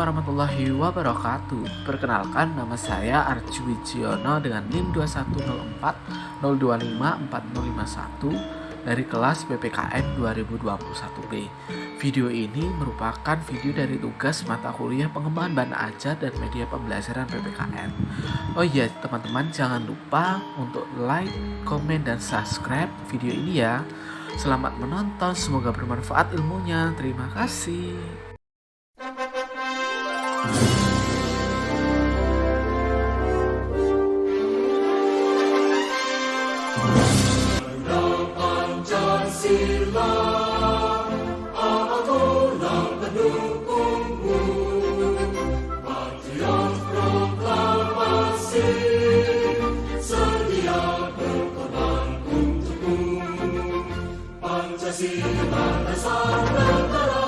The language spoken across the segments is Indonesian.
warahmatullahi wabarakatuh. Perkenalkan, nama saya Arju Wijiono dengan NIM 2104025451 dari kelas PPKN 2021B. Video ini merupakan video dari tugas mata kuliah pengembangan bahan ajar dan media pembelajaran PPKN. Oh iya teman-teman, jangan lupa untuk like, komen, dan subscribe video ini ya. Selamat menonton, semoga bermanfaat ilmunya. Terima kasih. Pancasila, akulah pendukungmu, patriot proklamasi, sedia berkorban untukmu. Pancasila dasar negara,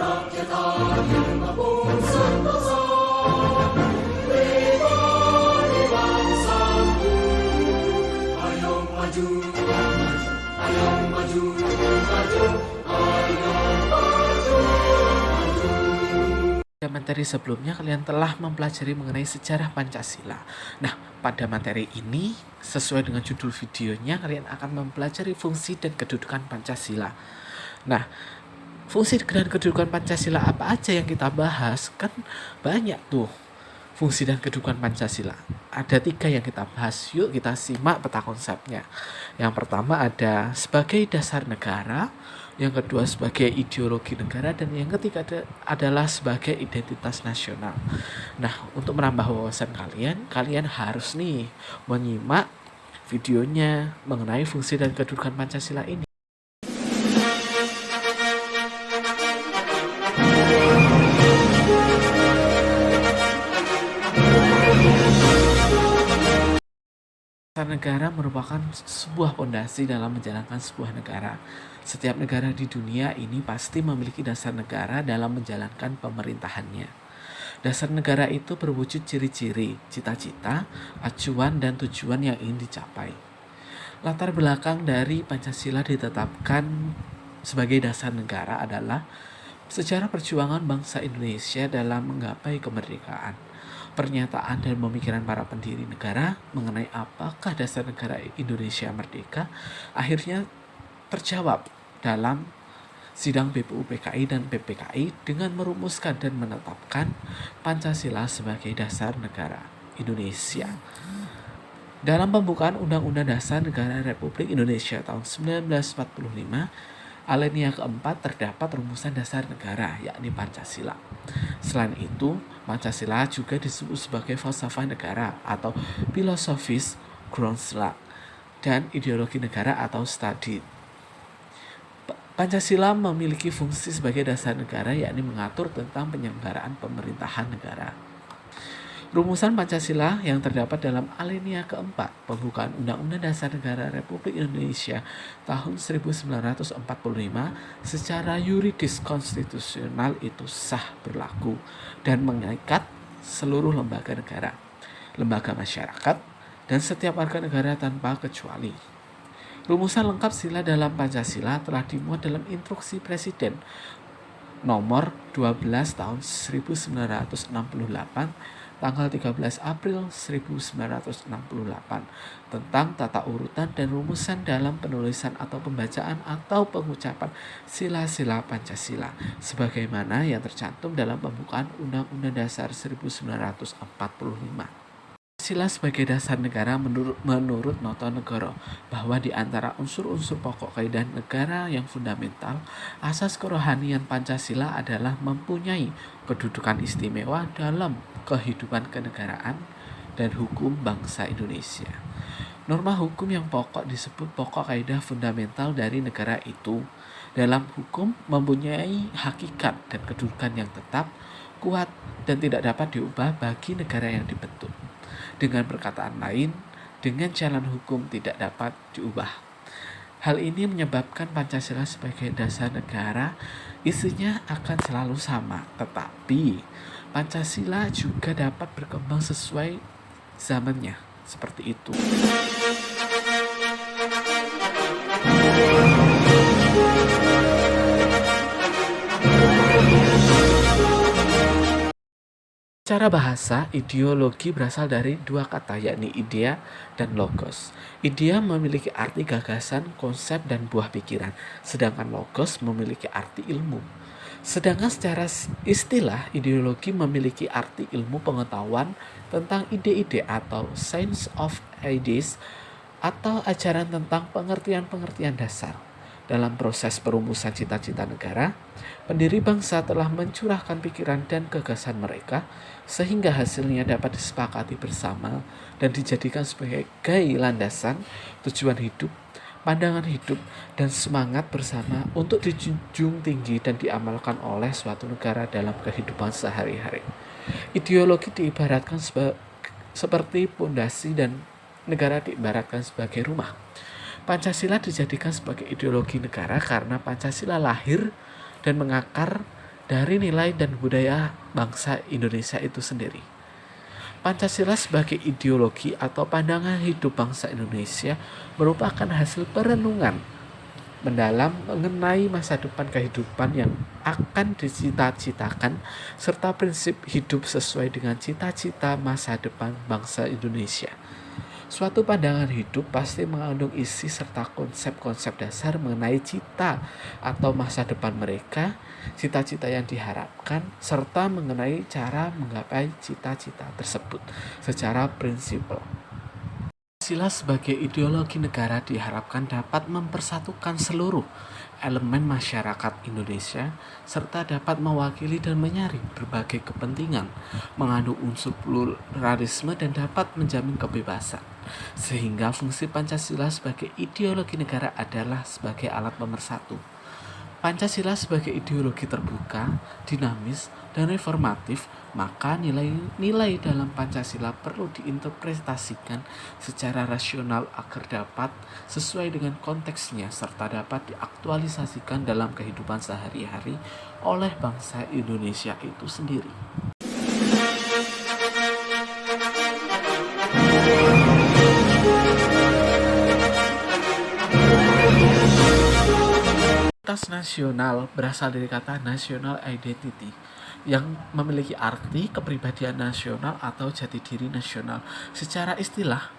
rakyat adil maupun sentosa. Pribadi bangsaku, ayo maju, ayo maju, maju, ayo maju, maju. Pada materi sebelumnya kalian telah mempelajari mengenai sejarah Pancasila. Nah, pada materi ini sesuai dengan judul videonya kalian akan mempelajari fungsi dan kedudukan Pancasila. Nah, fungsi dan kedudukan Pancasila apa aja yang kita bahas? Kan banyak tuh fungsi dan kedudukan Pancasila. Ada 3 yang kita bahas. Yuk kita simak peta konsepnya. Yang pertama ada sebagai dasar negara, yang kedua sebagai ideologi negara, dan yang ketiga adalah sebagai identitas nasional. Nah, untuk menambah wawasan kalian harus nih menyimak videonya mengenai fungsi dan kedudukan Pancasila ini. Dasar negara merupakan sebuah fondasi dalam menjalankan sebuah negara. Setiap negara di dunia ini pasti memiliki dasar negara dalam menjalankan pemerintahannya. Dasar negara itu berwujud ciri-ciri, cita-cita, acuan, dan tujuan yang ingin dicapai. Latar belakang dari Pancasila ditetapkan sebagai dasar negara adalah sejarah perjuangan bangsa Indonesia dalam menggapai kemerdekaan. Pernyataan dan pemikiran para pendiri negara mengenai apakah dasar negara Indonesia merdeka akhirnya terjawab dalam sidang BPUPKI dan PPKI dengan merumuskan dan menetapkan Pancasila sebagai dasar negara Indonesia. Dalam pembukaan Undang-Undang Dasar Negara Republik Indonesia tahun 1945, alinea keempat terdapat rumusan dasar negara, yakni Pancasila. Selain itu, Pancasila juga disebut sebagai falsafah negara atau filosofis Grundslag dan ideologi negara atau studi. Pancasila memiliki fungsi sebagai dasar negara, yakni mengatur tentang penyelenggaraan pemerintahan negara. Rumusan Pancasila yang terdapat dalam alinea keempat pembukaan Undang-Undang Dasar Negara Republik Indonesia tahun 1945 secara yuridis konstitusional itu sah berlaku dan mengikat seluruh lembaga negara, lembaga masyarakat, dan setiap warga negara tanpa kecuali. Rumusan lengkap sila dalam Pancasila telah dimuat dalam Instruksi Presiden nomor 12 tahun 1968 tanggal 13 April 1968 tentang tata urutan dan rumusan dalam penulisan atau pembacaan atau pengucapan sila-sila Pancasila sebagaimana yang tercantum dalam pembukaan Undang-Undang Dasar 1945. Pancasila sebagai dasar negara menurut Noto Negoro bahwa di antara unsur-unsur pokok kaidah negara yang fundamental, asas kerohanian Pancasila adalah mempunyai kedudukan istimewa dalam kehidupan kenegaraan dan hukum bangsa Indonesia. Norma hukum yang pokok disebut pokok kaidah fundamental dari negara itu. Dalam hukum mempunyai hakikat dan kedudukan yang tetap, kuat, dan tidak dapat diubah bagi negara yang dibentuk. Dengan perkataan lain, dengan jalan hukum tidak dapat diubah. Hal ini menyebabkan Pancasila sebagai dasar negara isinya akan selalu sama, tetapi Pancasila juga dapat berkembang sesuai zamannya, seperti itu. Secara bahasa, ideologi berasal dari dua kata, yakni idea dan logos. Idea memiliki arti gagasan, konsep, dan buah pikiran, sedangkan logos memiliki arti ilmu. Sedangkan secara istilah, ideologi memiliki arti ilmu pengetahuan tentang ide-ide atau science of ideas atau ajaran tentang pengertian-pengertian dasar. Dalam proses perumusan cita-cita negara, pendiri bangsa telah mencurahkan pikiran dan gagasan mereka sehingga hasilnya dapat disepakati bersama dan dijadikan sebagai landasan tujuan hidup, pandangan hidup, dan semangat bersama untuk dijunjung tinggi dan diamalkan oleh suatu negara dalam kehidupan sehari-hari. Ideologi diibaratkan seperti pondasi dan negara diibaratkan sebagai rumah. Pancasila dijadikan sebagai ideologi negara karena Pancasila lahir dan mengakar dari nilai dan budaya bangsa Indonesia itu sendiri. Pancasila sebagai ideologi atau pandangan hidup bangsa Indonesia merupakan hasil perenungan mendalam mengenai masa depan kehidupan yang akan dicita-citakan serta prinsip hidup sesuai dengan cita-cita masa depan bangsa Indonesia. Suatu pandangan hidup pasti mengandung isi serta konsep-konsep dasar mengenai cita atau masa depan mereka, cita-cita yang diharapkan, serta mengenai cara menggapai cita-cita tersebut secara prinsipal. Pancasila sebagai ideologi negara diharapkan dapat mempersatukan seluruh elemen masyarakat Indonesia serta dapat mewakili dan menyaring berbagai kepentingan, mengandung unsur pluralisme dan dapat menjamin kebebasan. Sehingga fungsi Pancasila sebagai ideologi negara adalah sebagai alat pemersatu. Pancasila sebagai ideologi terbuka, dinamis, dan reformatif, maka nilai-nilai dalam Pancasila perlu diinterpretasikan secara rasional agar dapat sesuai dengan konteksnya serta dapat diaktualisasikan dalam kehidupan sehari-hari oleh bangsa Indonesia itu sendiri. Identitas nasional berasal dari kata national identity yang memiliki arti kepribadian nasional atau jati diri nasional. Secara istilah,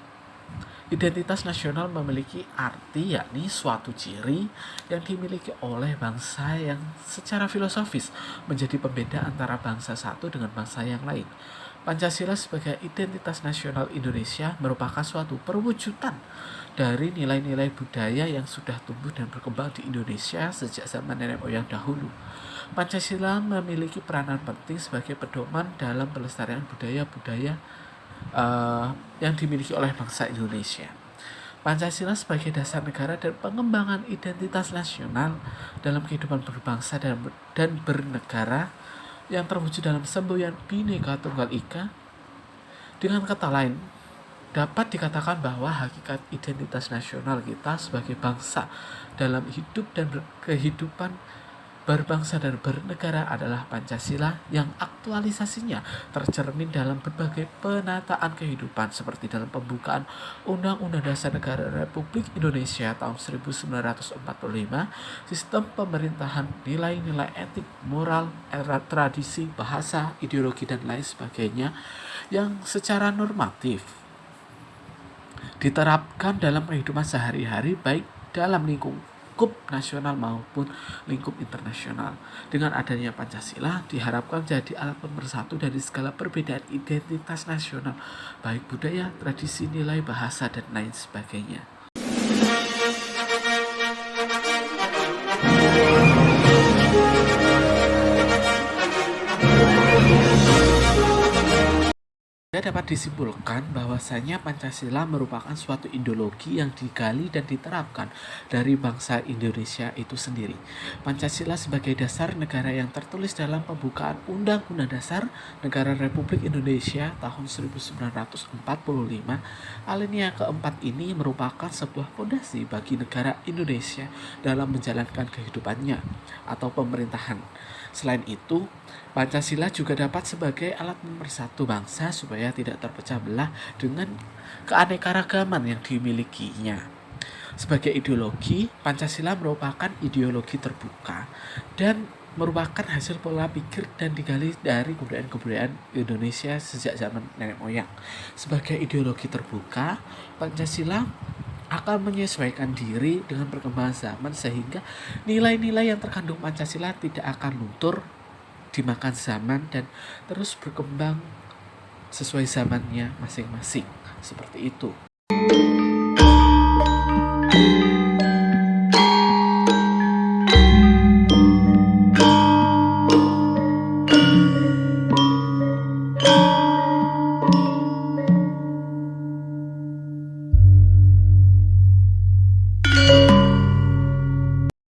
identitas nasional memiliki arti yakni suatu ciri yang dimiliki oleh bangsa yang secara filosofis menjadi pembeda antara bangsa satu dengan bangsa yang lain. Pancasila sebagai identitas nasional Indonesia merupakan suatu perwujudan dari nilai-nilai budaya yang sudah tumbuh dan berkembang di Indonesia sejak zaman nenek moyang dahulu. Pancasila memiliki peranan penting sebagai pedoman dalam pelestarian budaya-budaya yang dimiliki oleh bangsa Indonesia. Pancasila sebagai dasar negara dan pengembangan identitas nasional dalam kehidupan berbangsa dan bernegara yang terwujud dalam semboyan Bhinneka Tunggal Ika. Dengan kata lain, dapat dikatakan bahwa hakikat identitas nasional kita sebagai bangsa dalam hidup dan kehidupan berbangsa dan bernegara adalah Pancasila yang aktualisasinya tercermin dalam berbagai penataan kehidupan seperti dalam pembukaan Undang-Undang Dasar Negara Republik Indonesia tahun 1945, sistem pemerintahan, nilai-nilai etik, moral, tradisi, bahasa, ideologi, dan lain sebagainya yang secara normatif diterapkan dalam kehidupan sehari-hari baik dalam lingkup nasional maupun lingkup internasional. Dengan adanya Pancasila diharapkan jadi alat pemersatu dari segala perbedaan identitas nasional, baik budaya, tradisi, nilai, bahasa, dan lain sebagainya. Dapat disimpulkan bahwasanya Pancasila merupakan suatu ideologi yang digali dan diterapkan dari bangsa Indonesia itu sendiri. Pancasila sebagai dasar negara yang tertulis dalam pembukaan Undang-Undang Dasar Negara Republik Indonesia tahun 1945, alinea keempat ini merupakan sebuah fondasi bagi negara Indonesia dalam menjalankan kehidupannya atau pemerintahan. Selain itu, Pancasila juga dapat sebagai alat pemersatu bangsa supaya tidak terpecah belah dengan keanekaragaman yang dimilikinya. Sebagai ideologi, Pancasila merupakan ideologi terbuka dan merupakan hasil pola pikir dan digali dari kebudayaan-kebudayaan Indonesia sejak zaman nenek moyang. Sebagai ideologi terbuka, Pancasila akan menyesuaikan diri dengan perkembangan zaman sehingga nilai-nilai yang terkandung Pancasila tidak akan luntur dimakan zaman dan terus berkembang sesuai zamannya masing-masing. Seperti itu.